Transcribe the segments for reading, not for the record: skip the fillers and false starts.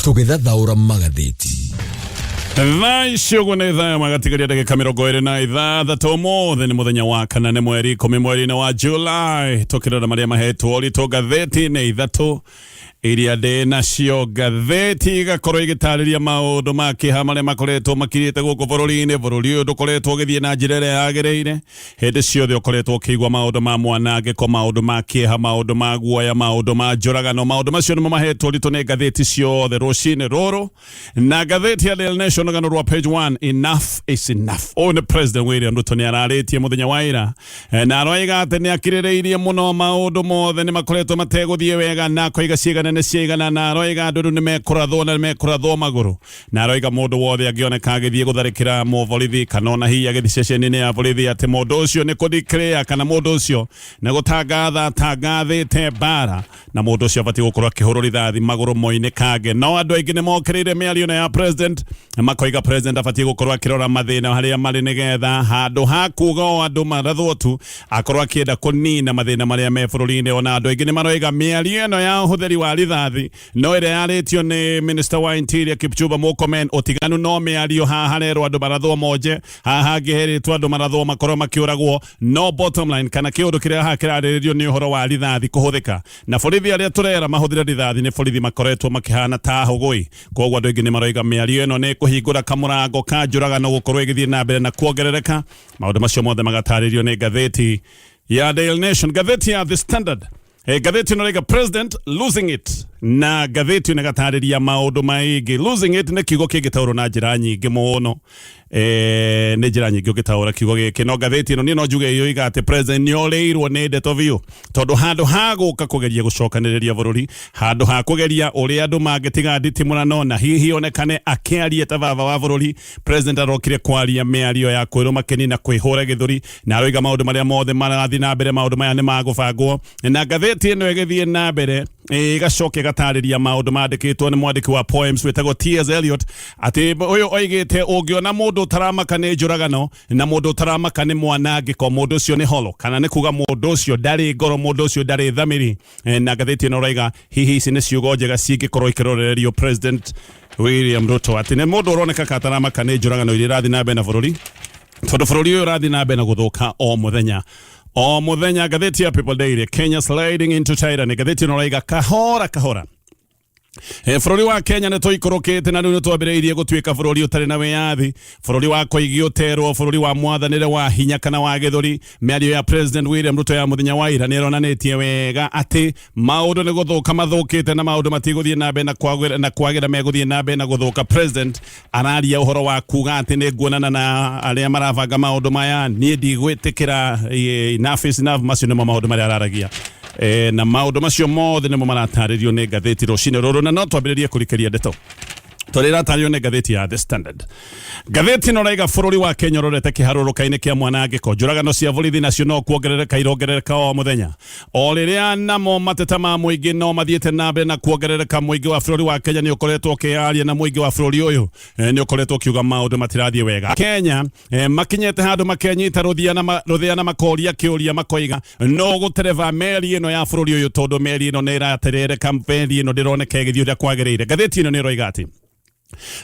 Tũgĩthathaũra magathĩti. Thaicũgũ nĩ thaa magatigaria ndagĩka 26 ũmũthĩ nĩ mũthenya wa kana nĩ mweri 10 mweri-inĩ wa July tũkĩrora marĩa mahetwo ũritũ ngathĩti-inĩ ithatũ iria ndĩ nacio ngathĩti igakorwo igĩtarĩria maũndũ ma kĩeha marĩa makoretwo makirĩte gũkũ bũrũri-inĩ. Bũrũri ũyũ ndũkoretwo ũgĩthiĩ na njĩra ĩrĩa yagĩrĩire. Hĩndĩ ciothe ũkoretwo ũkĩigua maũndũ ma mwanangĩko, maũndũ ma kĩeha, maũndũ ma guoya, maũndũ ma njũragano. Maũndũ macio nĩmo mahetwo ũritũ nĩ ngathĩti ciothe rũcinĩ rũrũ. Na ngathĩti ya Daily Nation rũgano rwa page 1, enough is enough. Ũyũ nĩ President William Ruto nĩ ararĩtie mũthenya wa ira na aroiga atĩ nĩ akirĩrĩirie mũno maũndũ mothe nĩ makoretwo mategũthiĩ wega na koiga ciĩgana nĩ ciĩgana na aroiga andũ nĩ mekũrathwo na mekũrathwo magũrũ. Na aroiga mũndũ wothe angĩoneka agĩthiĩ gũtharĩkĩra mũborithi kana ona hihi agĩthiĩ ceceni-inĩ ya borithi atĩ mũndũ ũcio nĩ kũdeclare kana mũndũ ũcio nĩ gũtangatha tangathĩte mbara na mũndũ ũcio abatiĩ gũkorwo akĩhũrwo rithathi magũrũ moinĩ kange. No andũ aingĩ nĩ mokĩrĩire mĩario ya president makoiga president abatiĩ gũkorwo akĩrora mathĩna harĩa marĩ nĩgetha handũ ha kuga o andũ marathwo tu akorwo akĩenda kũnina mathĩna marĩa me bũrũri-inĩ. Ona andũ aingĩ nĩ maroiga mĩario ĩno ya ũhũthĩri wa rithathi no ĩrĩa yarĩtio nĩ Minister wa Interior Kipchumba Murkomen ũtiganu no mĩario haha harerwo andũ marathwo monje, haha hangĩherĩtwo andũ marathwo makorwo makĩũragwo. No bottom line kana kĩũndũ kĩrĩa haha kĩrarĩrĩrio nĩ ũhoro wa rithathi kũhũthĩka, na borithi arĩa tũrera mahũthĩra rithathi nĩ borithi makoretwo makĩhana ta hũgũi. Koguo andũ aingĩ nĩ maroiga mĩario ĩno nĩ kũhingũra kamũrango ka njũragano gũkorwo ĩgĩthiĩ na mbere na kuongerereka. Maũndũ macio mothe magatarĩrio nĩ ngathĩti ya Daily Nation. Ngathĩti ya The Standard, ngathĩti ĩno rĩga president losing it, na ngathĩti ĩno gatarĩria maũndũ maingĩ. Losing it nĩ kiugo kĩngĩtaũrwo na njĩra nyingĩ mũno, nĩ njĩra nyingĩ ũngĩtaũra kiugo gĩkĩ. No ngathĩti ĩno niĩ no njuge yoiga atĩ president nĩ orĩirwo nĩ ndeto biũ, tondũ handũ ha gũka kũgeria gũcokanĩrĩria bũrũri, handũ ha kũgeria ũrĩa andũ mangĩtiga nditimũrano na hihi onekane akĩaria ta baba wa bũrũri, president arokire kwaria mĩario ya kwĩrwo makeni na kwĩhũra gĩthũri na aroiga maũndũ marĩa mothe marathiĩ na mbere, maũndũ maya nĩ magũbangwo. Na ngathĩti ĩno ĩgĩthiĩ na mbere igacoke gatarĩria maũndũ mandĩkĩtwo nĩ mwandĩki wa poems wĩtagwo T.S. Eliot atĩ ũyũ oigĩte ũngĩona mũndũ ũtaramaka nĩ njũragano na mũndũ ũtaramaka nĩ mwanangĩko, mũndũ ũcio nĩ holo, kana nĩ kuga mũndũ ũcio ndarĩ ngoro, mũndũ ũcio ndarĩ thamiri. Na ngathĩti ĩno roiga hihi ici nĩ ciugo njega cingĩkorwo ikĩrorererio President William Ruto atĩ nĩ mũndũ ũroneka kataramaka nĩ njũragano iria irathiĩ na mbere na bũrũri, tondũ bũrũri ũyũ ũrathiĩ na mbere na gũthũka o mũthenya o mũthenya. Ngathĩti ya People Daily, Kenya sliding into tyranny. Ngathĩti ĩno roiga kahora kahora bũrũri wa Kenya nĩ tũikũrũkĩte na rĩu nĩ twambĩrĩirie gũtuĩka bũrũri ũtarĩ na wĩyathi, bũrũri wa kũigio ũterwo, bũrũri wa mwathanĩre wa hinya kana wa gĩthũri. Mĩario ya President William Ruto ya mũthenya wa ira nĩ ĩronanĩtie wega atĩ maũndũ nĩ gũthũka mathũkĩte na maũndũ matigũthiĩ na mbere na kwagĩra megũthiĩ na mbere na gũthũka. President araria ũhoro wa kuga atĩ nĩ nguonana na arĩa marabanga maũndũ maya, niĩ ndigwĩtĩkĩra, enough is enough. Macio nĩmo maũndũ marĩa araragia na maũndũ macio mothe nĩmo maratarĩrio nĩ ngathĩti rũcinĩ rũrũ, na no twambĩrĩrie kũrikĩria ndeto tũrĩratarĩrio nĩ ngathĩti ya The Standard. Ngathĩti ĩno roiga bũrũri wa Kenya ũrorete kĩharũrũka-inĩ kĩa mwanangĩko, njũragano cia borithi nacio no kuongerereka irongerereka o mũthenya, o rĩrĩa namo mateta ma mũingĩ no mathiĩte na mbere na kuongerereka. Mũingĩ wa bũrũri wa Kenya nĩ ũkoretwo ũkĩaria na mũingĩ wa bũrũri ũyũ nĩ ũkoretwo ũkiuga maũndũ matirathiĩ wega. Kenya makinyĩte handũ makenyita rũthĩa na makoria kĩũria makoiga no gũtereba meri ĩno ya bũrũri ũyũ, tondũ meri ĩno nĩ ĩraterereka, meri ĩno ndĩroneka ĩgĩthiĩ ũrĩa kwagĩrĩire. Ngathĩti ĩno nĩ roiga atĩ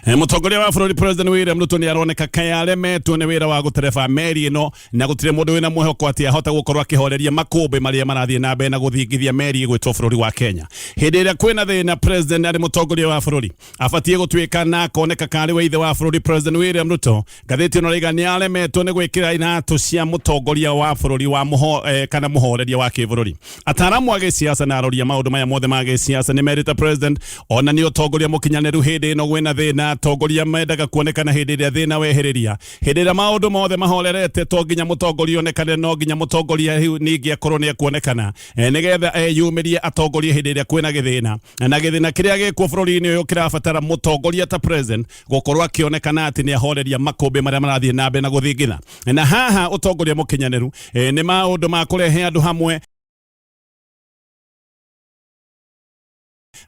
mũtongoria wa bũrũri President William Ruto nĩ aroneka kayaremetwo nĩ wĩra wa gũtereba meri ĩno, na gũtirĩ mũndũ wĩna mwĩhoko atĩ ahota gũkorwo akĩhoreria makũmbĩ marĩa marathiĩ na mbere na gũthingithia meri ĩgwĩtwo bũrũri wa Kenya. Hĩndĩ ĩrĩa kwĩna thĩna, President arĩ mũtongoria wa bũrũri abatiĩ gũtuĩka na akoneka karĩ wa ithe wa bũrũri President William Ruto. Ngathĩti ĩno roiga nĩ aremetwo nĩ gwĩkĩra iratũ cia mũtongoria wa bũrũri wa kana mũhoreria wa kĩbũrũri. Ataaramu a gĩsiasa na aroria maũndũ maya mothe ma gĩsiasa nĩ merĩte President ona nĩ ũtongoria mũkinyanĩru hĩndĩ ĩno gwĩna thĩna. Tongoria mendaga kuonekana hĩndĩ ĩrĩa thĩna wehereria, hĩndĩ ĩrĩa maũndũ mothe mahorerete, to nginya mũtongoria onekane, no nginya mũtongoria ningĩ akorwo nĩ ekuonekana nĩgetha eyumĩrie atongoria hĩndĩ ĩrĩa kwĩna gĩthĩna. Na gĩthĩna kĩrĩa gĩkuo bũrũri-inĩ ũyũ kĩrabatara mũtongoria ta President gũkorwo akĩonekana atĩ nĩ ahoreria makũmbĩ marĩa marathiĩ na mbere na gũthingitha. Na haha ũtongoria mũkinyanĩru nĩ maũndũ ma kũrehe andũ hamwe,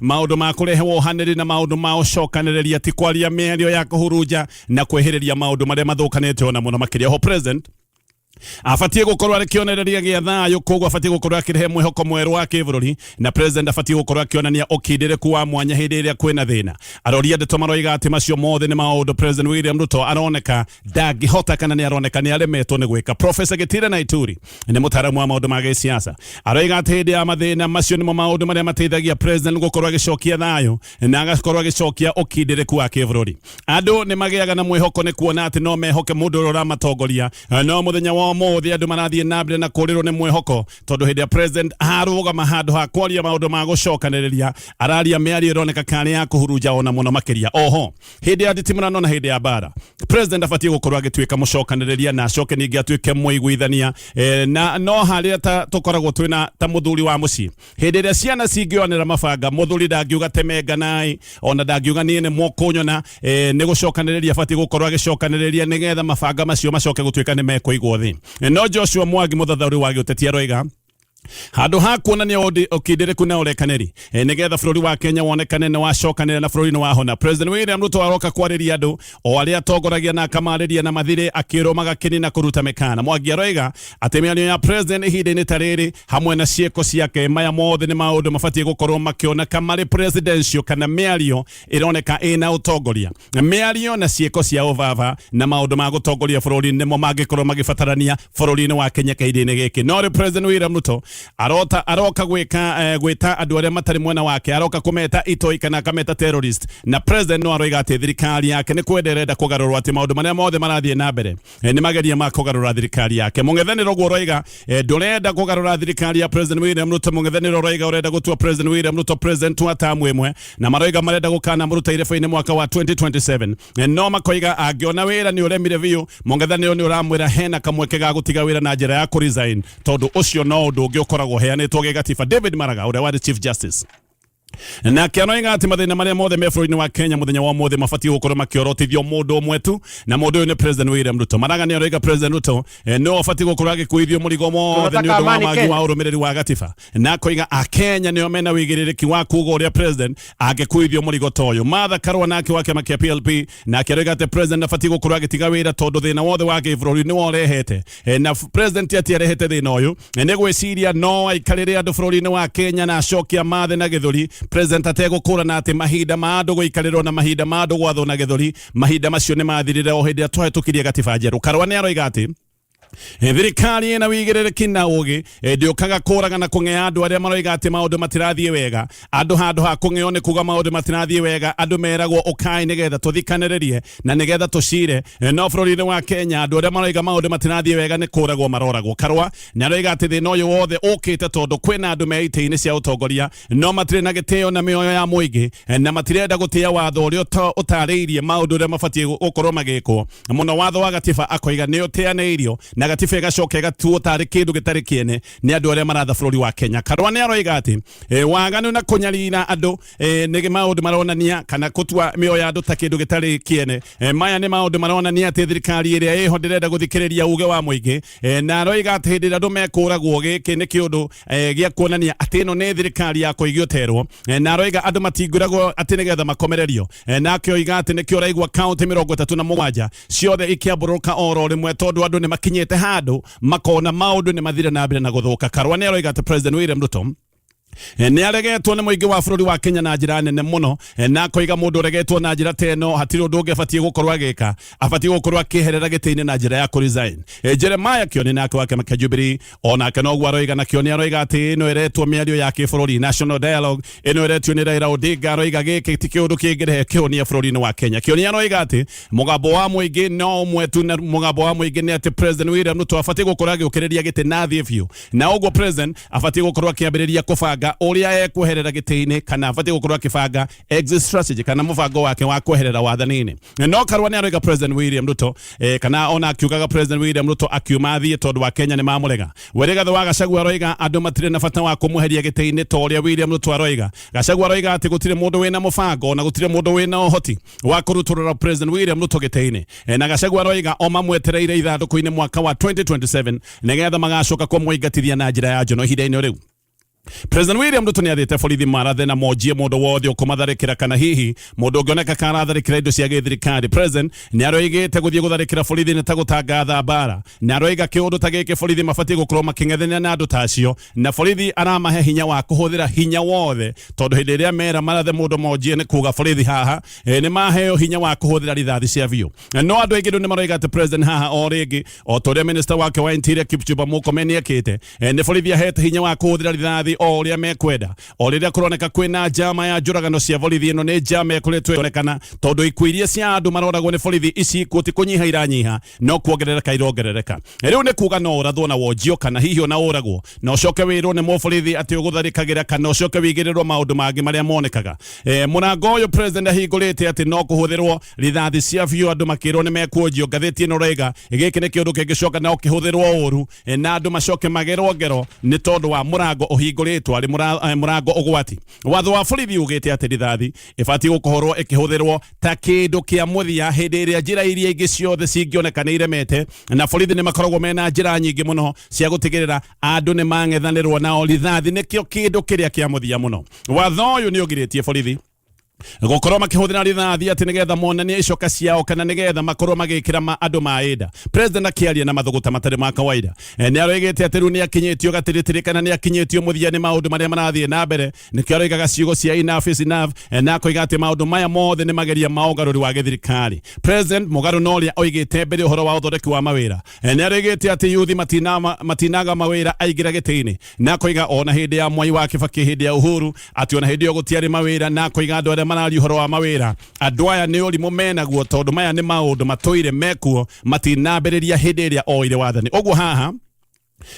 maũndũ ma kũrehe wohanĩri na maũndũ ma ũcokanĩrĩria, ti kwaria mĩario ya kũhurunja na kwehĩrĩria maũndũ marĩa mathũkanĩte ona mũno makĩria. Ho President afatie gukorwo ari kionereria gia thayo koguo afatie gukorwo akirehe mwihoko mweru wa kibururi na president afatie gukorwo akionania ukindireku wa mwanya hindi iria kwina thina aroria ndeto maroiga ati macio mothe ni maundu president William Ruto aroneka ndangihota kana ni aroneka ni aremetwo ni gwika. Professor Gitire Naituri ni mutaramu wa maundu ma gisiasa aroiga ati hindi ya mathina macio ni maundu maria mateithagia president gukorwo agicokia thayo na agakorwo agicokia ukindireku wa kibururi. Andu ni magiaga na mwihoko ni kuona ati no mehoke mundu ura matongoria no muthenya wa mothi andu marathie nambere na kurirwo ni mwihoko tondu hindi ya president arugama handu ha kwaria maundu ma gucokaniriria araria miario ironeka kani ya kuhuruja ona muno makiria. Oho hindi ya nditimurano na hindi ya bara president afatie gukorwo agituika mucokaniriria na acoke ningi atuike muiguithania na no haria ta tukoragwo twina ta muthuri wa mucii hindi iria ciana cingionera mabanga muthuri ndangiuga temenga nai ona ndangiuga nie ni mukunyona ni gucokaniriria afatie gukorwo agicokaniriria nigetha mabanga macio macoke gutuika ni mekuigwo thi. No Joshua Mwangi muthathauri wa giuteti aroiga handu ha kuonania ukindireku na urekaneri nigetha bururi wa Kenya wonekane ni wacokanira na bururi ni wahona. President William Ruto aroka kwariria andu o aria atongoragia na akamariria na mathire akirumaga kini na kuruta mekana. Mwangi aroiga ati miario ya president ihinda-ini ta riri hamwe na cieko ciake maya mothe ni maundu mabatie gukorwo makioneka mari presidential kana miario ironeka ina utongoria. Miario na cieko cia uvava na maundu ma gutongoria bururi nimo mangikorwo magibatarania bururi-ini wa Kenya kahinda-ini giki. No President William Ruto aroka gwita andu aria matari mwena wake aroka kumeta itoi kana akameta terrorist na president no aroiga ati thirikari yake ni kwendereda kugarurwa ati maundu maria mothe marathie na mbere ni mageria ma kugarura thirikari yake. Mungethaniro guo roiga ndurenda kugarura thirikari ya president William Ruto. Mungethaniro roiga urenda gutua president William Ruto president wa tamu imwe na maroiga marenda gukana muruta irebe-ini mwaka wa 2027 no makoiga angiona wira ni uremire biu. Mungethaniro ni uramwira hena kamweke ga gutiga wira na njira ya ku resign tondu ucio no undu ukoragwo heanitwo gigatiba. David Maraga uria wa Chief Justice na kianoiga ati mathina maria mothe me bururi-ini wa Kenya muthenya wa mothe mabatie gukorwo makiorotithio mundu umwe tu na mundu uyu ni President William Ruto. Maraga ni aroiga President Ruto no abatie gukorwo agikuithio murigo mothe ni undu wa magi wa urumiriri wa gatiba na koiga akenya nio mena wigiririki wa kuga uria president agikuithio murigo toyo. Martha Karua nake wake makia PLP na aroiga ati president abatie gukorwo agitiga wira tondu thina wothe wake bururi ni worehete na president ati arehete thina uyu ni gwiciria no aikarire andu bururi-ini wa Kenya na acokia mathe na githuri. President ategukura na ati mahinda ma andu guikarirwo na mahinda ma andu gwathwo na githuri mahinda macio ni mathirire o hindi atwahitukirie gatiba njeru. Karua ni aroiga ati thirikari ina wigiririki na ugi ndiukaga kuraga na kung'ea andu aria maroiga ati maundu matirathie wega. Andu handu ha kung'eo ni kuga maundu matirathie wega andu meragwo ukai nigetha tuthikaniririe na nigetha tucire. No bururi-ini wa Kenya andu aria maroiga maundu matirathie wega ni kuragwo maroragwo. Karua ni aroiga ati thina uyu wothe ukite tondu kwina andu me ite-ini cia utongoria no matire na gitio na mioyo ya muingi na matirenda gutia watho uria utariirie maundu aria mabatie gukorwo magikwo. Muno watho wa gatiba akoiga ni utianiirio na gatiba igacoka igatuo tari kindu gitari kiene ni andu aria maratha bururi wa Kenya. Karua ni aroiga ati waganu na kunyarira andu ni maundu maronania kana kutua mioyo ya andu ta kindu gitari kiene. Maya ni maundu maronania ati thirikari iria iho ndirenda guthikiriria uge wa muingi na aroiga ati hindi andu mekuragwo giki ni kiundu gia kuonania ati no ni thirikari ya kuigioterwo na aroiga andu matinguragwo ati nigetha makomererio na akioiga ati ni kio raigwa county 37 ciothe ikiamburuka oro rimwe tondu andu ni makinyete handu makona maundu ni mathire na mbere na guthuka. Karua ni aroiga ati President William Ruto ni aregetwo ni muingi wa bururi wa Kenya na njira nene muno na koiga mundu aregetwo na njira teno hatiri undu ungebatie gukorwo agika abatie gukorwo akiherera giti-ini na njira ya ku resign. Jeremiah Kioni nake wake makia Jubilee ona kana ogwa aroiga na Kioni aroiga ati no eretwo miario ya kibururi national dialogue ino eretwo ni Raila Odinga aroiga giki ti kiundu kingirehe kionia bururi-ini wa Kenya. Kioni aroiga ati mugambo wa muingi no mwetu na mugambo wa muingi ni ati President William Ruto abatie gukorwo agiukiriria giti na thie biu na ogwo president abatie gukorwo akiambiriria kubanga uria ekweherera giti-ini kana abatie gukorwo akibanga exit strategy kana mubango wake wa kweherera wathani-ini. No Karua ni aroiga President William Ruto kana ona akiugaga President William Ruto akiuma thie tondu wa Kenya ni mamurega. Weregatho wa Gachagua aroiga andu matire na bata wa kumuheria giti-ini toria William Ruto aroiga. Gachagua aroiga ati gutire mundu wina mubango na gutire mundu wina uhoti wa kuruturura President William Ruto giti-ini na Gachagua aroiga o mamwetereire ithanduku-ini mwaka wa 2027 nigetha magacoka kumwingatithia na njira ya njono ihinda-ini riu. President William Ruto ni athite borithi Marathe na mojie mundu wothe ukumatharikira kana hihi mundu ngioneka karatharikira indo cia githirikari. President ni aroigite guthie gutharikira borithi ni ta gutangatha mbara, na aroiga kiundu ta giki borithi mabatie gukorwo making'ethania na andu tacio, na borithi aramahe hinya wa kuhuthira hinya wothe, tondu hindi iria mera Marathe mundu mojie ni kuga borithi haha ni maheo hinya wa kuhuthira rithathi cia biu. No andu aingi ni maroiga ati President haha o ringi o toria minister wake wa interior Kipchumba Murkomen akite ni borithi ahete hinya wa kuhuthira rithathi o ria mekwenda. O riria kuroneka kwina njama ya njuragano cia borithi ino ni njama ekuretwo yonekana tondu ikuiria cia andu maroragwo ni borithi ici kuti kunyiha iranyiha no kuongerereka irongerereka. Riu ni kuga no urathwo na wonjio kana hihi na uragwo no coke wirwo ni muborithi ati ugutharikagira kana coke wigirirwo maundu mangi maria monekaga. Murango uyu President ahingurite ati no kuhuthirwo rithathi cia biu, andu makirwo ni mekuonjio. Ngathiti ino rega giki ni kiundu kingicoka na ukihuthirwo uru na andu macoke magerwo ngero ni tondu wa murango uhinguritwo ari murango ugwati. Watho wa borithi ugite ati rithathi ibati gukorwo ikihuthirwo ta kindu kia muthia hindi iria njira iria ingi ciothe cingioneka ni iremete, na borithi ni makoragwo mena njira nyingi muno cia gutigirira andu ni mang'ethanirwo nao. Rithathi nikio kindu kiria kia muthia muno. Watho uyu ni ugiritie borithi gukorwo makihuthira rithathi ati nigetha monanie icoka ciao kana nigetha makorwo magikira andu maida. President akiaria na mathuguta matari ma kawaida ni aroigite ati riu ni akinyitio gatiritiri kana ni akinyitio muthia ni maundu maria marathie na mbere. Nikio aroigaga ciugo cia enough is enough na koiga ati maundu maya mothe ni mageria maungaruri wa githirikari. President mugaru no ria oigite mbere uhoro wa uthondeki wa mawira ni aroigite ati yuthi matinaga mawira aigira gitini na koiga ona hindi ya Mwai wa Kibaki, hindi ya Uhuru ati ona hindi yo gutiari mawira, na koiga andu aria marari uhoro wa mawira andu aya ni urimu menaguo tondu maya ni maundu matoire mekuo matinambiriria hindi iria oire wathani. Uguo haha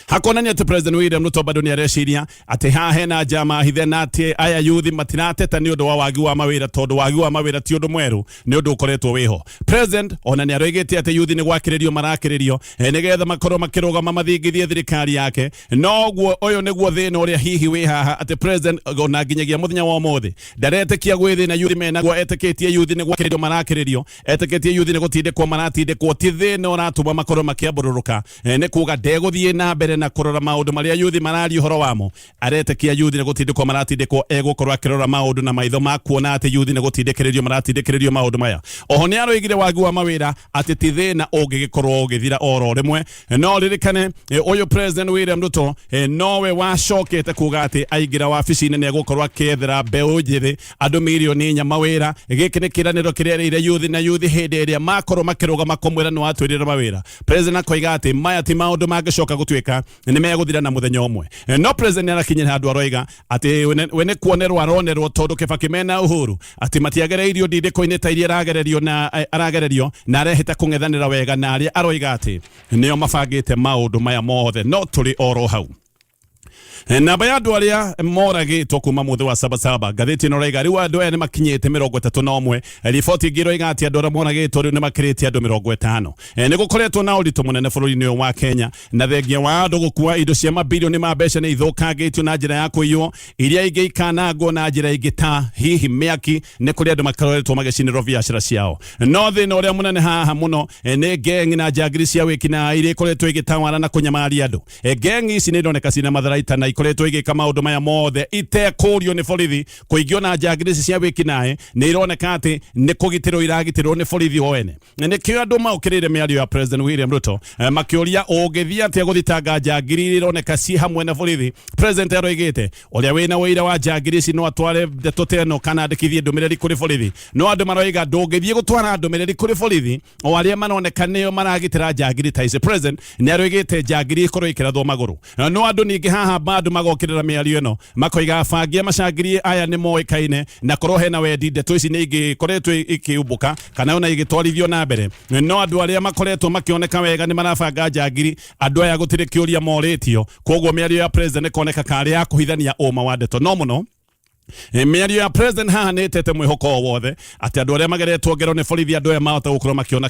hakonania ati President William Ruto bado ni areciria ati haha hena njama hithe na ati aya yuthi matinateta ni undu wa wagi wa mawira, tondu wagi wa mawira ti undu mweru, ni undu ukoretwo wiho. President ona ni aroigite ati yuthi ni gwakiririo marakiririo nigetha makorwo makirugama mathingithie thirikari yake. Noguo uyu niguo thina uria hihi wi haha ati President ona nginyagia muthenya wa umuthi ndaretekia gwithina yuthi menaguo, etikitie yuthi ni gwakiririo marakiririo, etikitie yuthi ni gutindikwo maratindikwo. Ti thina uratuma makorwo makiambururuka ni kuga ndeguthie na mbere na kurora maundu maria yuthi marari uhoro wamo. Aretekia yuthi ni gutindikwo maratindikwo, egukorwo akirora maundu na maitho makuona ati yuthi ni gutindikiririo maratindikiririo maundu maya. Oho ni aroigire wagi wa mawira ati ti thina ungigikorwo ugithira oro rimwe. No ririkane uyu President William Ruto nowe wacokete kuga ati aingira wabici-ini ni egukorwo akiethera mbeu njithi andu milioni 4 mawira. Giki ni kiraniro kirereire yuthi na yuthi hindi iria makorwo makirugama kumwira ni watwirira mawira. President akoiga ati maya ti maundu mangicoka gutuika ni meguthira na muthenya umwe. No President arakinyira handu aroiga ati we ni kuonerwo aronerwo tondu Kibaki mena Uhuru ati matiagereirio ndindiko-ini ta iria aragererio na arehete kung'ethanira wega na aria aroiga ati nio mabangite maundu maya mothe no turi oro hau. Namba ya andu aria moragitwo kuma muthi wa sabasaba. Ngathiti ino raiga riu andu aya ni makinyite 31. Riboti ngiroiga ati andu aria moragitwo riu ni makirite andu 50. Ni gukoretwo na uritu munene bururi-ini uyu wa Kenya, na thengia wa andu gukua indo cia mabilioni ma mbeca ni ithukangitio na njira ya kuiywo, iria ingi ikanangwo na njira ingi ta hihi miaki ni kuri andu makaroretwo magicinirwo biacara ciao. No thina uria munene haha muno ni gengi na njagiri cia wikina iria ikoretwo igitawara na kunyamaria andu. Gengi ici ni ndoneka cina matharaita na ikoretwo igika maundu maya mothe itekurio ni borithi kuingio na njagiri cia wikinae. Ni ironeka ati ni kugitirwo iragitirwo ni borithi oene. Nikio andu maukirire miario ya President William Ruto makiuria ugithia ati guthitanga njagiri ironeka ci hamwe na borithi. President aroigite uria wina wira wa njagiri ici no atware ndeto teno kana andikithie ndumiriri kuri borithi. No andu maroiga ndungithie gutwara ndumiriri kuri borithi o aria maroneka nio maragitira njagiri ta ici. President ni aroigite njagiri ikorwo ikirathwo maguru. No andu ningi haha bado magokirira miario ino makoiga bangia macangiri aya ni moikaine na korwo hena wendi ndeto ici ni igikoretwo ikiumbuka kana ona igitwarithio na mbere. No andu aria makoretwo makioneka wega ni marabanga njagiri, andu aya gutire kiuria moritio. Koguo miario ya President ikoneka kari ya kuhithania uma wa ndeto. No muno Mĩario ya president haha nĩ ĩtete mwĩhoko wothe atĩ andũ arĩa mageretwo ngero nĩ borithi andũ aya mahota gũkorwo makĩona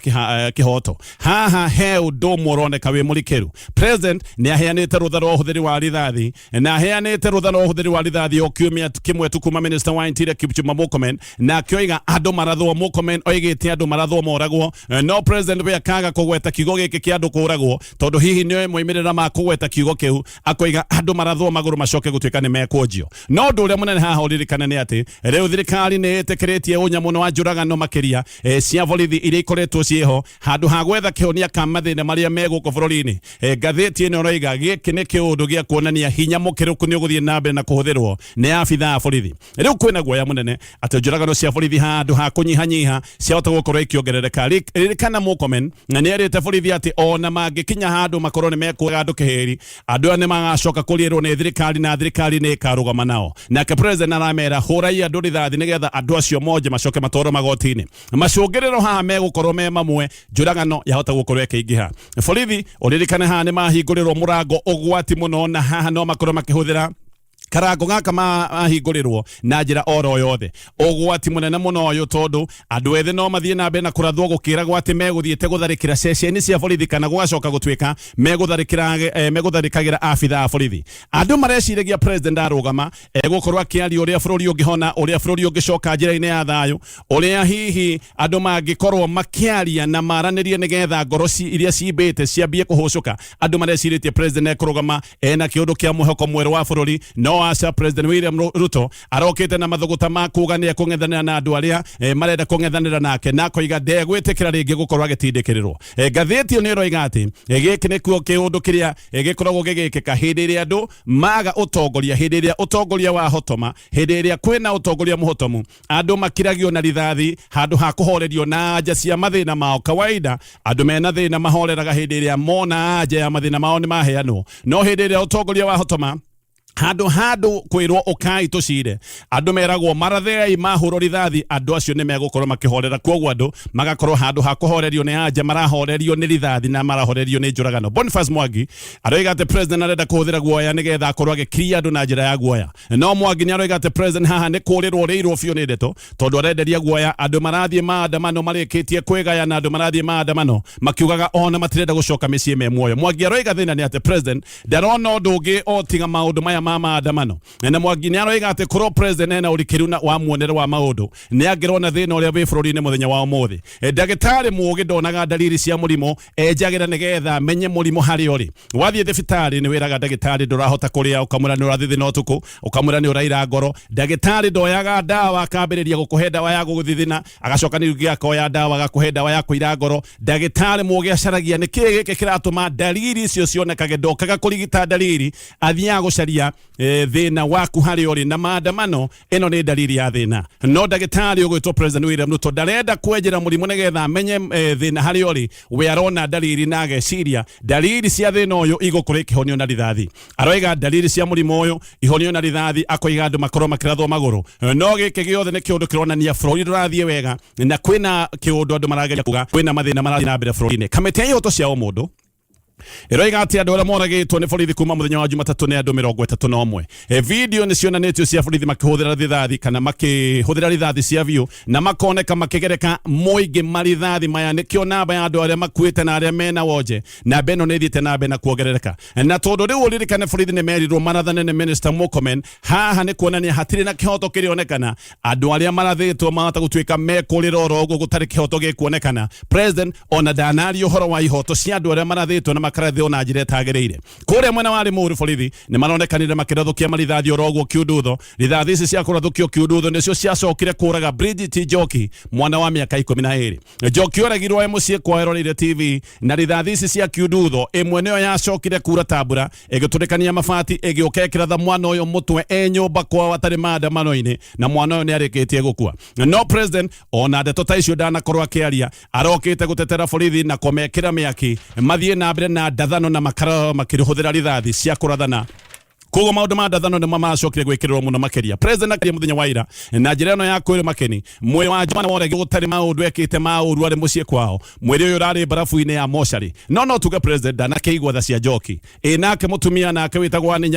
kĩhoto. Haha he ũndũ ũmwe ũroneka wĩ mũrikĩru. President nĩ aheanĩte rũtha rwa ũhũthĩri wa rithathi na aheanĩte rũtha rwa ũhũthĩri wa rithathi o kiumia kĩmwe tu kuma Minister wa Interior Kipchumba Murkomen, na akĩoiga andũ marathwo. Murkomen oigĩte andũ marathwo moragwo, no president we akaga kũgweta kiugo gĩkĩ kĩa andũ kũragwo tondũ hihi nĩoĩ moimĩrĩra ma kũgweta kiugo kĩu, akoiga andũ marathwo magũrũ macoke gũtuĩka nĩ mekũnjio. No ũndũ ũrĩa mũnene haha ũririkane nĩ atĩ rĩu thirikari nĩ ĩtĩkĩrĩtie ũnyamũ wa njũragano makĩria cia borithi iria ikoretwo ciĩho handũ ha gwetha kĩhonia ka mathĩna marĩa me gũkũ bũrũri-inĩ. Ngathĩti ĩno ĩroiga gĩkĩ nĩ kĩũndũ gĩa kuonania hinya mũkĩrũku nĩ ũgũthiĩ na mbere na kũhũthĩrwo nĩ abithaa a borithi. Rĩu kwĩna guoya mũnene atĩ njũragano cia borithi handũ ha kũnyihanyiha ciahota gũkorwo ikĩongerereka. Ririkana Murkomen nĩ erĩte borithi atĩ ona mangĩkinya handũ makorwo nĩ mekuoya andũ kĩhĩri, andũ aya nĩ magacoka kũrĩrwo nĩ thirikari na thirikari nĩ ĩkarũgama nao. Nake president aramera hũrai andũ rithathi nĩgetha andũ acio monje macoke matwarwo magoti-inĩ. Macũngĩrĩro haha megũkorwo me mamwe, njũragano yahota gũkorwo ĩkĩingĩha. Borithi ũririkane haha nĩ mahingũrĩrwo mũrango ũgwati mũno, na haha no makorwo makĩhũthĩra karango gaka mahingũrĩrwo na njĩra oro yothe. Ũgwati mũnene mũno ũyũ tondũ andũ ethĩ no mathiĩ na mbere na kũrathwo gũkĩragwo atĩ megũthiĩte gũtharĩkĩra ceceni cia borithi kana gũgacoka gũtuĩka megũtharĩkagĩra abithaa a borithi. Andũ mareciria president arũgama egũkorwo akĩaria ũrĩa bũrũri ũngĩhona, ũrĩa bũrũri ũngĩcoka njĩra-inĩ ya thayũ, ũrĩa hihi andũ mangĩkorwo makĩaria na maranĩrie nĩgetha ngoro iria cimbĩte ciambie kũhũcũka. Andũ marecirĩtie president ekũrũgama ena kĩũndũ kĩa mwĩhoko mwerũ wa bũrũri. No asa President William Ruto arokete na mathuguta ma kuga nĩ ekũng'ethanĩra na andũ arĩa marenda kũng'ethanĩra nake, na koiga ndegwĩtĩkĩra rĩngĩ gũkorwo agĩtindĩkĩrĩrwo. Ngathĩti ĩyo nĩ ĩroiga atĩ gĩkĩ nĩkuo kĩũndũ kĩrĩa gĩkoragwo gĩgĩkĩka hĩndĩ ĩrĩa andũ maga ũtongoria, hĩndĩ ĩrĩa ũtongoria wahotoma, hĩndĩ ĩrĩa kwĩna ũtongoria mũhotomu, andũ makiragio na rithathi handũ ha kũhorerio na anja cia mathĩna mao. Kawaida andũ mena thĩna mahoreraga hĩndĩ ĩrĩa mona anja ya mathĩna mao nĩ maheanwo, no hĩndĩ ĩrĩa ũtongoria wahotoma handũ kwĩrwo ũkai tũcire, andũ meragwo marathei mahũrwo rithathi, andũ acio nĩ megũkorwo makĩhorera. Kwoguo andũ magakorwo handũ ha kũhorerio nĩ anja marahorerio nĩ rithathi na marahorerio nĩ njũragano. Boniface Mwangi aroiga atĩ president arenda kũhũthĩra guoya nĩgetha akorwo agĩkiria andũ na njĩra ya guoya. No Mwangi nĩ aroiga atĩ president haha nĩ kũrĩrwo rĩirwo biũ nĩ ndeto tondũ arenderia guoya. Andũ marathiĩ maandamano marĩkĩtie kwĩgaya na andũ marathiĩ maandamano makiugaga ona matirenda gũcoka mĩciĩ me muoyo. Mwangi aroiga thĩna nĩ atĩ president ndarona ũndũ ũngĩ o tiga maũndũ maya ma maandamano. Na Mwangi nĩ aroiga atĩ korwo president ena ũrikĩru wa muonere wa maũndũ nĩ angĩrona thĩna ũrĩa wĩ bũrũri-inĩ mũthenya wa ũmũthĩ. Ndagĩtarĩ mũũgĩ ndonaga dalili cia mũrimũ enjagĩra nĩgetha menye mũrimũ harĩa ũrĩ. Wathiĩ thibitarĩ nĩ wĩraga ndagĩtarĩ ndũrahota kũrĩa, ũkamwĩra nĩ ũrathithina ũtukũ, ũkamwĩra nĩ ũraira ngoro. Ndagĩtarĩ ndoyaga ndawa akambĩrĩria gũkũhe ndawa ya gũgũthithina, agacoka ningĩ akoya ndawa agakũhe ndawa ya kũira ngoro. Ndagĩtarĩ mũũgĩ acaragia nĩ kĩĩ gĩkĩ kĩratũma dalili icio cionekage, ndokaga kũrigita dalili, athiaga gũcaria thĩna waku harĩa ũrĩ, na maandamano ĩno nĩ dalili ya thĩna. No ndagĩtarĩ ũgwĩtwo President William Ruto ndarenda kwenjera mũrimũ nĩgetha amenye thĩna harĩa ũrĩ, we arona dalili na ageciria dalili cia thĩna ũyũ igũkorwo ikĩhonio na rithathi. Aroiga dalili cia mũrimũ ũyũ ihonio na rithathi, akoiga andũ makorwo makĩrathwo magũrũ. No gĩkĩ gĩothe nĩ kĩũndũ kĩronania bũrũri ndũrathiĩ wega na kwĩna kĩũndũ andũ marageria kuga kwĩna mathĩna marathiĩ na mbere bũrũri-inĩ. Kamĩtĩ ya ihoto cia ũmũndũ ĩroiga atĩ andũ arĩa moragĩtwo nĩ borithi kuma mũthenya wa Jumatatũ nĩ andũ 31. Video nĩ cionanĩtio cia borithi makĩhũthĩra rithathi kana makĩhũthĩra rithathi cia biũ na makoneka makĩgereka mũingĩ marithathi maya. Nĩkĩo namba ya andũ arĩa makuĩte na arĩa mena wonje namba ĩno nĩ ĩthiĩte na mbere na kuongerereka. Na tondũ rĩu ũririkane borithi nĩ merirwo marathane nĩ Minister Murkomen, haha nĩ kuonania hatirĩ na kĩhoto kĩrĩonekana. Andũ arĩa marathĩtwo mahota gũtuĩka mekũrĩra oro ũguo gũtarĩ kĩhoto gĩkuonekana. President ona ndanaria ũhoro wa ihoto cia andũ arĩa marathĩtwo na makarathio na njĩra ĩtagĩrĩire. Kũrĩa mwena wa Limuru borithi nĩ maronekanire makĩrathũkia marithathi oro ũguo kiunduthũ. Rithathi ici cia kũrathũkio kiunduthũ nĩcio ciacokire kũraga Bridget Njoki, mwana wa mĩaka 12. Njoki oragirwo mũciĩ kwa Eroreire TV, na rithathi ici cia kiunduthũ ĩmwe nĩyo yacokire kura tambura ĩgĩtũrĩkania mabati ĩgĩũka ĩkĩratha mwana ũyũ mũtwe nyũmba kwao atarĩ maandamano-inĩ, na mwana ũyũ nĩ arĩkĩtie gũkua. No president ona ndeto ta icio ndanakorwo akĩaria, arokĩte gũtetera borithi na kũmekĩra mĩaki mathiĩ na mbere na ndathano na makĩhũthĩra rithathi cia kũrathana Kogo maundu ma ndathano ni mamacokire gwikirwo muno makeria. President akiri muthenya wa ira na njira ino ya kwire makeni mwiri wa jumana wore gutari maundu ekite mauru ari mucie kwao mwiri uyu urari barafu-ini ya moshari no tuge president anakeigwa tha cia njoki nake mutumia nake witagwo ni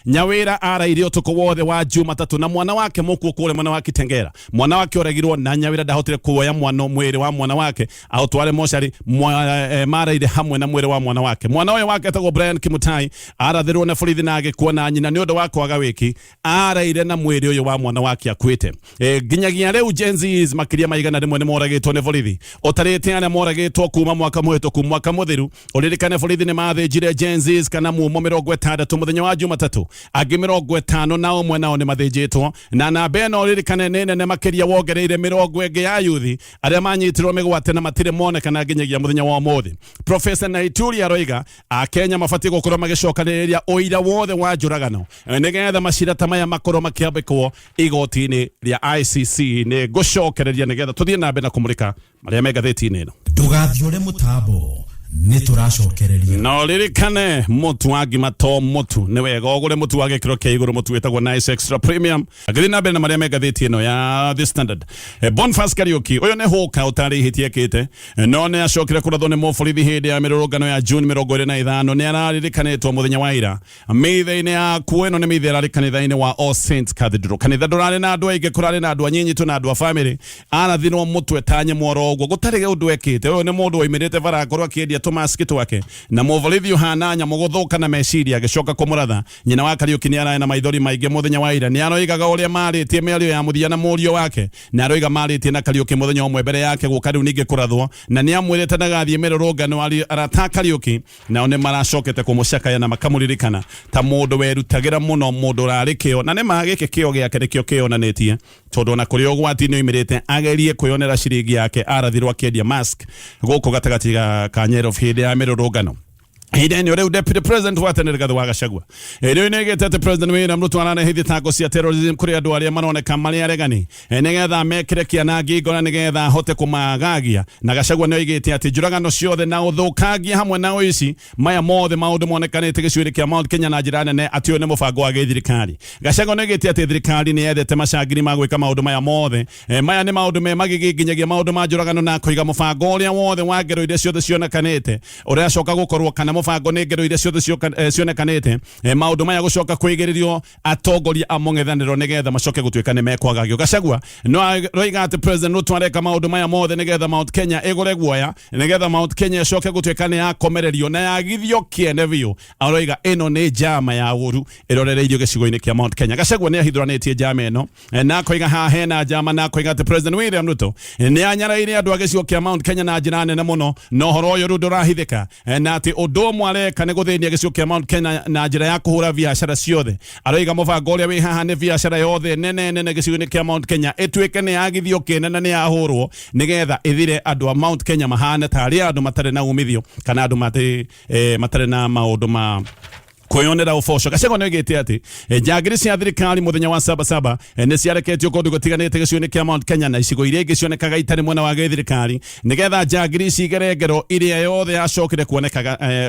Nyawira araire utuko wothe wa Jumatatu na mwana wake mukuo kure mwana wa Kitengera mwana wake oragirwo na Nyawira ndahotire kuoya mwana mwiri wa mwana wake autware moshari maraire hamwe na mwiri wa mwana wake wake etagwo Brian Kimutai arathirwo na borithi na agikuona nyina ni undu wa kwaga wiki araire na mwiri uyu wa mwana wake akwite ginyagia riu Gen Z makiria maigana rimwe ni moragitwo ni borithi otarite ana moragitwo kuma mwaka muhituku mwaka muthiru uririkane borithi ni mathinjire Gen Z kana mumo 60 muthenya wa Jumatatu angi 50 nao mwe nao ni mathinjitwo na namba ino uririkane nene makiria wongereire 20 ya yuthi aria manyitirwo migwate na matire monekana ginyagia muthenya wa umuthi Professor Naituri aroiga Kenya mabati gukorwo magicokaniriria uira wothe wa njuragano nigetha macira ta maya makorwo makiambikwo igoti-ini ria ICC ni gucokereria nigetha tuthie na mbere na kumurika maria me ngathiti-ini ino ndugathiore mutambo ni turacokereria no ririkane mutu wa ngima to mutu ni wega ogure mutu wa gikiro kia iguru mutu wetagwo Nice Extra Premium agathi na mbere na maria me ngathiti ino ya The Standard Bonfast Karaoke uyu ni hoka utari hitie kite no ni acokire kurathwo ni moborithi hindi ya mirurungano ya June 25 ni araririkanitwo muthenya wa ira mithe-ini ya kueno ni mithe ararikanitha-ini wa All Saints Cathedral kanitha ndurari na andu aingi kurari na andu anyinyi tu na andu a family arathinwo mutwe tanye mworo ogwo gutari undu ekite uyu ni mundu oimirite bara korwo akiendia tumaski twake na moborithi uhana nyamo guthuka na meciria agicoka kumuratha nyina wa Karaoke ni arae na maithori maingi muthenya wa ira ni aroigaga uria maritie miario ya muthia na murio wake na aroiga maritie na Karaoke muthenya umwe mbere yake guka riu ningi kurathwo na ni amwirite ndagathie mirurungano arata Karaoke na ne maracokete kumucakaya na makamuririkana ta mundu werutagira muno mundu urarikio na ne magike kio giake nikio kionanetie tondu na kuri ogwati ni imirite agerie kwionera ciringi yake arathirwo akiendia mask guku gatagati ka Nyeri of hindi ya mirurungano Hideni ore Deputy President wa tene gatho wa Gachagua ero negete President William Ruto arana hithi thako cia terrorism kuri andu aria maroneka mari aregani nigetha mekire kiana ngingo na nigetha hote kumagagia na Gachagua ni oigite ati njuragano ciothe na uthukagia hamwe na uici maya mothe maundu monekanite gicwiri kia Mount Kenya na njira nene ati uyu ni mubango wa thirikari Gachagua ni oigite ati thirikari ni yethete macangiri ma gwika maundu maya mothe maya ni maundu me magiginyagia maundu ma njuragano na kuiga mubango uria wothe wa ngero iria ciothe cionekanite uria coka gukorwo kana mubango ni ngero iria ciothe cionekanite maundu maya gucoka kwigiririo atongoria a mung'ethaniro nigetha macoke gutuika ni mekwagagio Gachagua no roiga ati President Ruto areka maundu maya mothe nigetha Mount Kenya igure guoya nigetha Mount Kenya icoke gutuika ni yakomererio na yagithio kiene biu aroiga ino ni njama ya uru irorereirio gicigo-ini kia Mount Kenya Gachagua ni ahithuranitie njama ino na koiga ha hena njama na koiga ati President William Ruto ni anyaraire andu a gicigo kia Mount Kenya na njira nene muno no horo uyu ru ndurahithika na ati undu areka ni guthinia gicigo kia Mount Kenya na njira ya kuhura biashara ciothe aroiga mubango uria wi haha ni biashara yothe nene gicigo-ini kia Mount Kenya ituike ni yagithio kinene ni yahurwo nigetha ithire andu a Mount Kenya mahane tari andu matare na umithio kana andu matare na maundu ma kwionera ufoco Gachagua nigite ati njagiri cia thirikari muthenya wa sabasaba ni ciareketio kundu gutiganite gicigo-ini kia Mount Kenya na icigo iria ingi cionekaga itari mwena wa thirikari nigetha njagiri cigere ngero iria yothe yacokire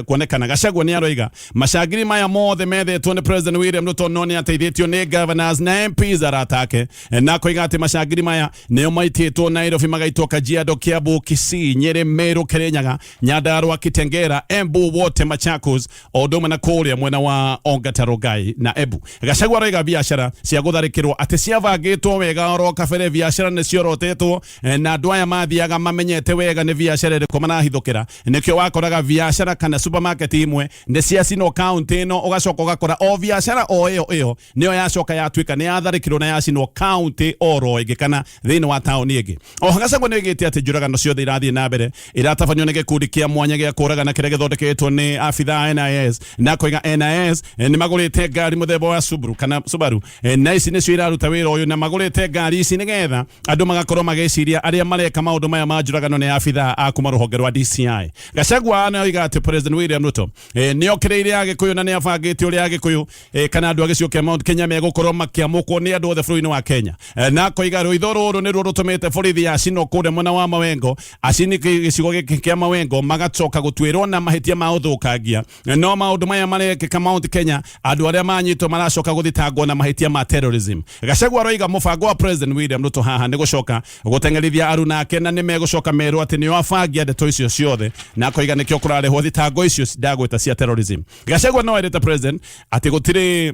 kuonekana Gachagua ni aroiga macangiri maya mothe methetwo ni President William Ruto no ni ateithitio ni governors na MPs aratake na koiga ati macangiri maya nio maititwo Nairobi magaitwo Kajiado Kiambu Kisii Nyeri Meru Kirinyaga Nyandarua Kitengera Embu wote Machakos odoma na kuria mwena wa Ongatarogai na Ebu Gachagua aroiga biashara cia gutharikirwo ati ciavangitwo wega oro kabere biashara ni ciorotetwo na andu aya mathiaga mamenyete wega ni biashara iriko marahithukira nikio wakoraga biashara kana supermarket imwe ni ciacinwo county ino ugacoka ugakora o biashara o iyo niyo yacoka yatuika ni yatharikirwo na yacinwo county oro ingi kana thini wa town ingi o Gachagua nigite ati njuragano ciothe irathie na mbere iratabanio ni gikundi kia mwanya gia kuraga kiria githondeketwo ni abitha NIS na koiga NIS ni magurite ngari muthemba wa Subaru na ici nicio iraruta wira uyu na magurite ngari ici nigetha andu magakorwo mageciria aria mareka maundu maya ma njuragano ni abitha a kuma ruhonge rwa DCI Gachagua na oiga ati President William Ruto ni okireire agikuyu na ni abangite uria agikuyu kana andu agicigo kia Mount Kenya megukorwo makiamukwo ni andu othe bũrũri-inĩ wa Kenya na koiga rũitho rũrũ nĩ ruo rũtũmĩte borithi yacinwo kũrĩa mwena wa Mawengo acini gĩcigo gĩkĩ kia Mawengo magacoka gũtuĩrwo na mahĩtia ma ũthũkangia no maũndũ maya mareke gwĩkĩka Mount Kenya andũ arĩa manyitwo maracoka gũthitangwo na mahĩtia ma terrorism. Gachagua aroiga mũbango wa President William Ruto haha nĩ gũcoka gũteng'erithia aruna ake na nĩ megũcoka merwo atĩ nĩ wabangia ndeto icio ciothe na akoiga nĩkĩo kũrarehwo thitango icio ndagwĩta cia terrorism. Gachagua no erĩte President atĩ gũtirĩ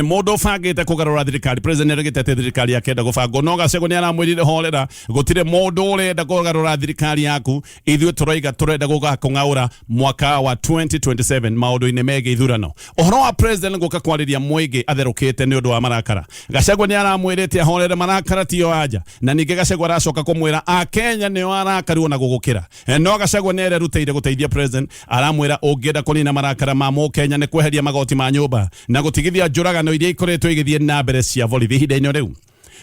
mundu bangite kugarura thirikari. President erigite thirikari yake enda gubango no Gachagua ni aramwirire horera gutire mundu urenda kugarura thirikari yaku ithuĩ turaiga turenda gugakung'aura mwaka wa 2027 maundu-inĩ megiĩ ithurano. Uhoro wa President guka kwariria muingi atherukite ni undu wa marakara. Gachagua ni aramwirite horera marakara tiyo aja na ningi Gachagua aracoka kumwira a Kenya ni arakarirwo na gugukira. No Gachagua ni erutĩire guteithia President aramwira ũngĩenda kũnina marakara ma Kenya ni kweheria magoti ma nyũmba na gutigithia njũragano iria ikoretwo igithie na mbere cia borithi ihinda-inĩ riu.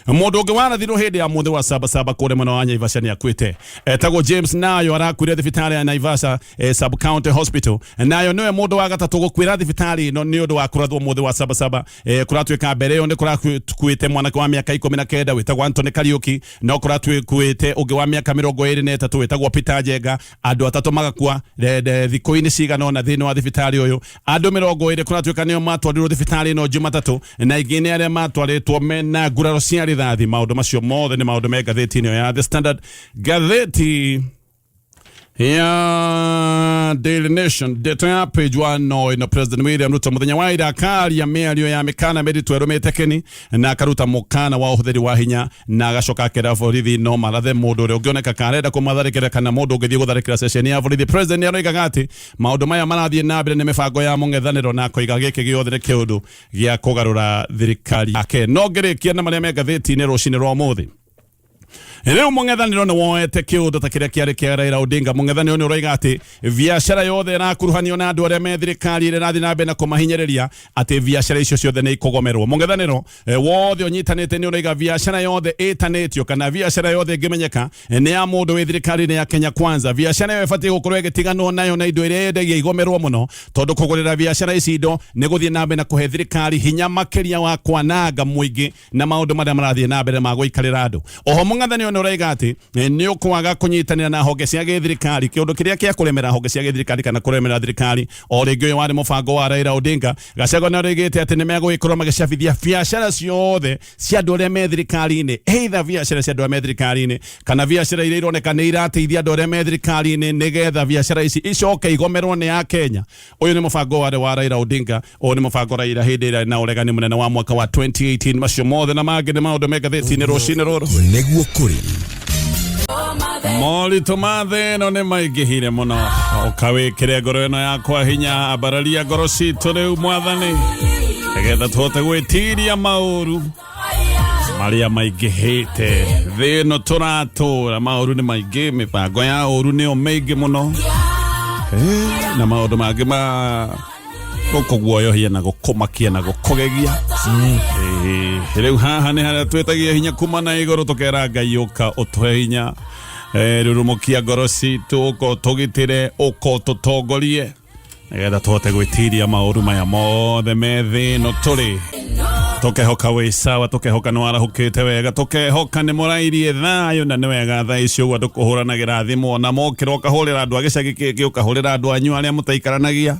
Mundu ũngĩ warathirwo hĩndĩ ya mũthĩ wa Sabasaba kũrĩa mwena wa Naivasha nĩ akuĩte. Etagwo James Nayo arakuire thibitarĩ ya Naivasha Sub County Hospital. Nayo niwe mundu wa gatatũ gũkuĩra thibitarĩ ĩno nĩ ũndũ wa kũrathwo mũthĩ wa Sabasaba. Kũratuĩka mbere ĩyo nĩ kũrakuĩte mwanake wa mĩaka 19 wĩtagwo Anthony Kariuki, no kũratuĩkĩte ũngĩ wa mĩaka 23 wĩtagwo Peter Njenga. Andũ atatũ magakua thikũ-inĩ cigana ũna thĩinĩ wa thibitarĩ ũyũ. Andũ 20 kũratuĩka nĩo matwarirwo thibitarĩ ĩno Jumatatũ na ingĩ nĩ arĩa matwarĩtwo mena nguraro cia rithathi. Maundu macio mothe ni maundu me gatheti-inĩ ya The Standard, gatheti ya Daily Nation, ndeto ya page 1 ino President William Ruto muthenya wa ira akaria mĩario ya mĩkana mĩritũ ĩrũmĩte Keni na akaruta mũkana wa ũhũthĩri wa hinya na agacoka akĩra borithi no marathe mũndũ ũrĩa ũngĩoneka karenda kũmatharĩkĩra kana mũndũ ũngĩthiĩ gũtharĩkĩra ceceni ya borithi. President nĩaroigaga atĩ maũndũ maya marathiĩ na mbere nĩ mĩbango ya mũng'ethanĩro na akoiga gĩkĩ gĩothe nĩ kĩũndũ gĩa kũgarũra thirikari yake. No ngĩrĩkia na marĩa me gatheti-inĩ rũcinĩ rwa ũmũthĩ. Leo mũng'ethanĩro nĩ woete kĩũndũ ta kĩrĩa kĩarĩ kĩa Raila Odinga. Mũng'ethanĩro nĩ ũroiga atĩ biacara yothe ĩrakuruhanio na andũ arĩa me thirikari ĩrathiĩ na mbere na kũmahinyĩrĩria atĩ biacara icio ciothe nĩ ikũgomerwo. Mũng'ethanĩro wothe ũnyitanĩte nĩ ũroiga biacara yothe ĩtanĩtio kana biacara yothe ĩngĩmenyeka nĩ ya mũndũ wĩ thirikari-inĩ ya Kenya Kwanza. Biacara ĩyo ĩbatiĩ gũkorwo ĩgĩtiganwo nayo na indo iria yendagia igomerwo mũno, tondũ kũgũrĩra biacara ici indo nĩ gũthiĩ na mbere na kũhe thirikari hinya makĩria wa kwananga mũingĩ na maũndũ marĩa marathiĩ na mbere ma gũikarĩra andũ. Oho mũng'ethanĩro nĩ ũroiga atĩ nĩ ũkwaga kũnyitanĩra na honge cia gĩthirikari, kĩũndũ kĩrĩa kĩa kũremera honge cia gĩthirikari kana kũremera thirikari. O rĩngĩ ũyũ warĩ mũbango wa Raila Odinga. Gachagua nĩ oigĩte atĩ nĩ megũgĩkorwo magĩcabithia biacara ciothe cia andũ arĩa me thirikari-inĩ, either biacara cia andũ arĩa me thirikari-inĩ kana biacara iria ironeka nĩ irateithia andũ arĩa me thirikari-inĩ nĩgetha biacara ici icoke igomerwo nĩ ya Kenya. Ũyũ nĩ mũbango warĩ wa Raila Odinga. Ũyũ nĩ mũbango Raila hĩndĩ ĩrĩa na ũregani mũnene wa mwaka wa 2018. Macio mothe na mangĩ nĩ maũndũ me gatheti-inĩ rũcinĩ rũrũ. Nĩguo kũrĩ moritũ ma thĩ ĩno nĩ maingĩhire mũno. Ũkawĩkĩre ngoro ĩno yakwa hinya, ambararia ngoro citũ rĩu Mwathani nĩgetha tũhote gwĩtiria maũru marĩa maingĩhĩte thĩ ĩno tũratũra. Maũru nĩ maingĩ, mĩbango ya ũru nĩyo mĩingĩ mũno, na maũndũ mangĩ ma gũkũguoyohia na gũkũmakia na gũkũgegia. Rĩu haha nĩ harĩa twĩtagia hinya kuma na igũrũ, tũkera Ngai ũka ũtũhe hinya, rurumukia ngoro citũ, ũko tũgitĩre, ũko tũtongorie nĩgetha tũhote gwĩtiria maũru maya mothe me thĩ ĩno tũrĩ. Tũkehoka wĩ sawa, tũkehoka nĩ warahũkĩte wega, tũkehoka nĩ mũrairie thayũ na nĩ wega thaa icio ũguo andũ kũhũranagĩra thimũ na mokĩra ũkahũrĩra andũ a gĩcagi kĩngĩ, ũkahũrĩra andũ anyu arĩa mũtaikaranagia.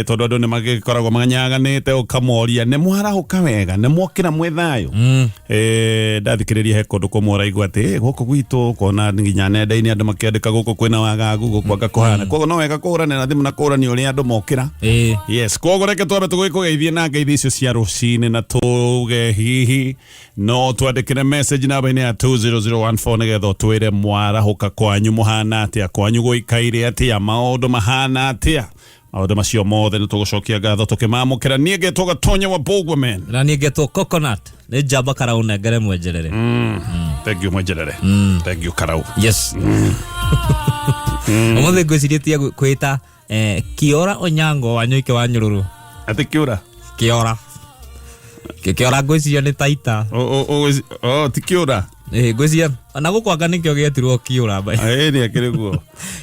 Tondũ andũ nĩ magĩkoragwo manyaganĩte, ũkamoria nĩ mwarahũka wega, nĩ mwokĩra mwĩ thayũ. Ndathikĩrĩria he kũndũ kũmwe ũraigua atĩ gũkũ gwitũ kona nginya nenda-inĩ andũ makĩandĩka gũkũ kwĩna wagagu, gũkũ anga kũhana. Koguo no wega kũhũranĩra thimũ na kũhũrania ũrĩa andũ mokĩra. Yes, koguo reke twambe tũgĩkũgeithie na ngeithi icio cia rũcinĩ na tuge hihi no twandĩkĩre message namba-inĩ ya 20014 nĩgetha ũtwĩre mwarahũka kwanyu mũhana atĩa, kwanyu gũikaire atĩa, maũndũ mahana atĩa. Maũndũ macio mothe nĩ tũgũcokia ngatho tũkĩmamũkĩra. Niĩ ngetwo Gatonye wa MBUGUA man. Na niĩ ngetwo Coconut. Nĩ njamba Karau nengere mwenjerere. Thank you mwenjerere. Thank you Karau. Yes. Ũmũthĩ ngwĩcirĩtie kwĩta Kiora Onyango wa Nyũike wa Nyũrũrũ. Atĩ Kiora? Kiora. Kiora ngwĩciria nĩ Taita. Ti Kiora. Ngwĩciria na gũkwanga nĩkĩo gĩetirwo Kiora mba. Nĩ akĩrĩ guo.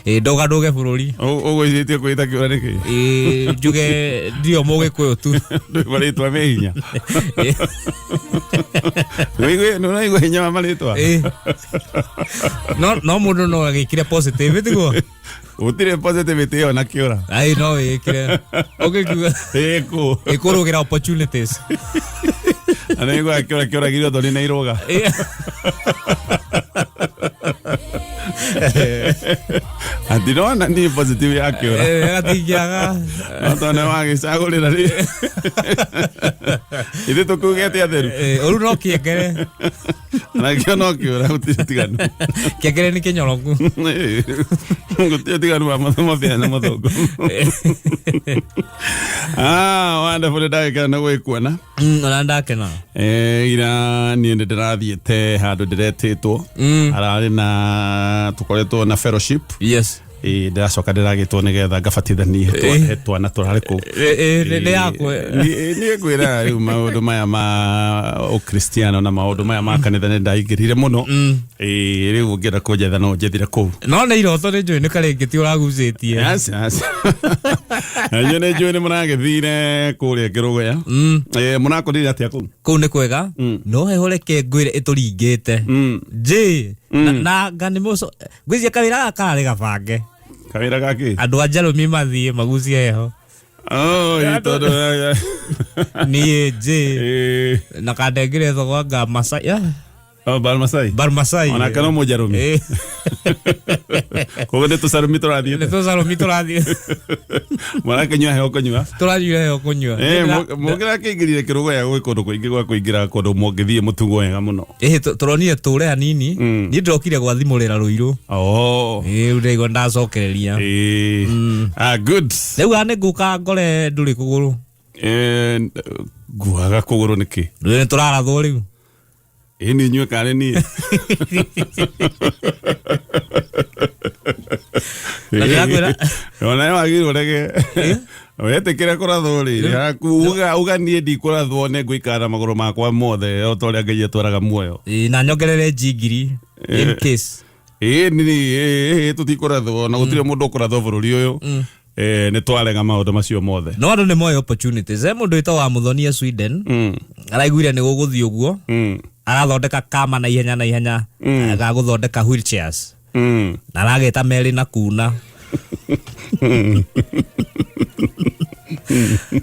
Ndoga bũrũri. Ũgwĩcirĩtie kwĩta Kiora nĩkĩ? Njuge ndio Mũgĩkũyũ tu. Marĩtwa me hinya. Nũraigua hinya wa marĩtwa? No mũndũ no agĩkire positive tiguo. Utire positivity yo na kiora. Ai no ikire. Okay kuga. Eko. Ekoro gira opportunities. Ana ego kiora giro doni na iroga. Andino na ni positive ya kiora. Atikiaga. Noto na wagi sagolira ri. Ide to kugete atheru. Oru no kiekere. Ana kio no kiora utitiganu. Kiekere ni kinyoroku. Utitiganu ma pia na motoko. Wonderful day kana we kuona. Ona ndakena. Ira ni ndirathiete handu ndiretitwo. Arari na tukoretwo na fellowship. Yes. Ndacoka ndiragitwo nigetha ngabatithania hetwa na turari ku ni yakwe ni gwira riu maundu maya ma ukristiano na maundu maya ma kanitha ni ndaingirire muno riu ngira kunjetha no njethire ku no ni iroto ni njui ni karengeti uragucitie yes anyo ni njui ni muragithire kuria kirugoya munakorire atia ku ni kwega no hehoreke ngwire ituringite ji na ngani muco ngwizia kawira gakari gabange kawira gaki andu ajalo mimathie magucie heho itondo ni je na kadengire thogwa nga Masai Barmasai ona kana mo Jarumi ko to sarumito radio mara kanywa heho kanywa mugira kingirire kirugo ya gwikondo kuingi gwa kuingira kondo mongithie mutungo wega muno turonire ture hanini ni ndokire gwathimurira ruiru urego ndacokereria good riu ane nguka ngore nduri kuguru guaga kuguru niki ni turarathwo riu ni nywe kare ni ona wagirwo rege wete kira kurathori uga nie ndi kurathwo ne nguikara maguru makwa mothe otoria ngai atwaraga muoyo na nyongerere jingiri in case ni tutikurathwo na gutire mundu ukurathwo bururi uyu ni twarenga maundu macio mothe no andu ni moyo opportunities mundu itawa Muthonia Sweden araiguire ni guguthii uguo arathondeka kama na ihenya aga guthondeka wheelchairs na arageta meri na kuna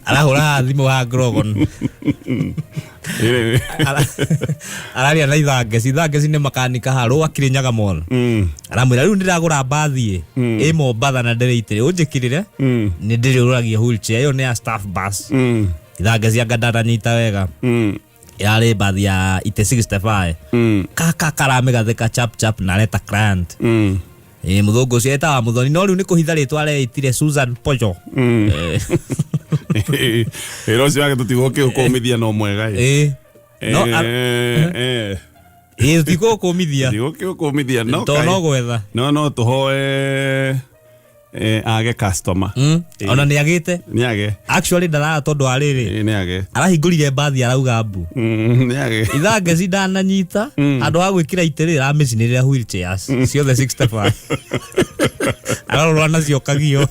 arahura thimu wa Grogon araria na ithange ni makanika haru akirinyaga mall aramwira riu ndiragura bathi Mombatha na ndereitire unjikirire ni ndiruragia wheelchair iyo ni ya staff bus ithange cia ngandara nyita wega yale bathi ya IT65 kaka karame gatheka chap na leta client muthungu ucio etawa Muthoni no riu ni kuhitha ritwa areitire Susan Pojo ero cio age tutigoke ukomithia no mwega no tiko kumithia no tono gwetha no tuhoe age customer ona ni agite actually ndara tondu ariri ni age arahingurire bathi arauga mbu ni age ithange cindana nyita andu a gwikira itirira amacinirira wheelchairs ciothe 65 ararorwa nacio kagio